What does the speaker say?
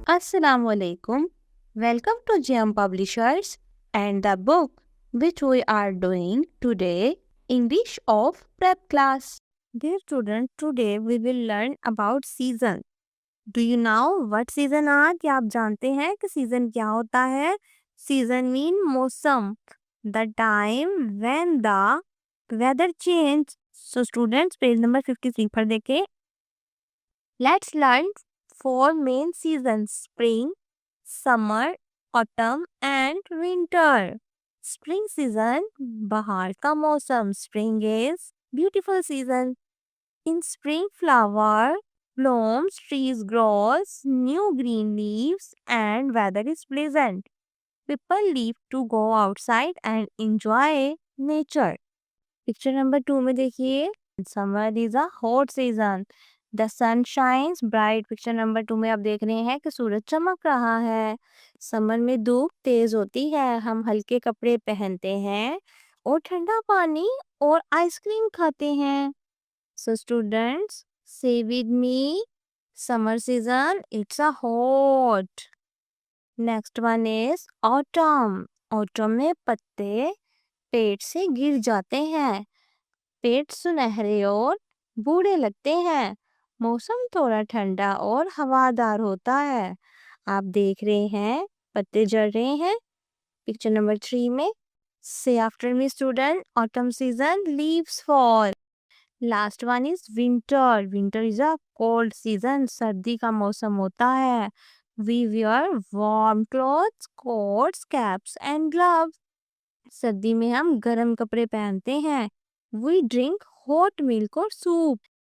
Assalamu alaikum. Welcome to GM Publishers and the book which we are doing today, English of Prep Class. Dear student, today we will learn about season. Do you know what season are? क्या आप जानते हैं कि season क्या होता है? Season mean मौसम. The time when the weather change. So students, page number 53 पर देखें. Let's learn four main seasons: spring, summer, autumn and winter. Spring season, बहार का मौसम. Spring is beautiful season. In spring, flower blooms, trees grows, new green leaves, and weather is pleasant. People leave to go outside and enjoy nature. Picture number 2 में देखिए. Summer is a hot season. The sun shines bright. Picture number 2 में आप देख रहे हैं कि सूरज चमक रहा है. समर में धूप तेज होती है. हम हल्के कपड़े पहनते हैं और ठंडा पानी और आइसक्रीम खाते हैं. So students, say with me, summer season, it's a hot. Next one is autumn. Autumn में पत्ते पेड़ से गिर जाते हैं. पेड़ सुनहरे और बूढ़े लगते हैं. मौसम थोड़ा ठंडा और हवादार होता है. आप देख रहे हैं पत्ते झड़ रहे हैं. पिक्चर नंबर 3 में. Say after me student, autumn season, leaves fall. Last one is winter. Winter is a cold season. सर्दी का मौसम होता है. We wear warm clothes, coats, caps and gloves. सर्दी में हम गर्म कपड़े पहनते हैं. वी ड्रिंक हॉट मिल्क और सूप.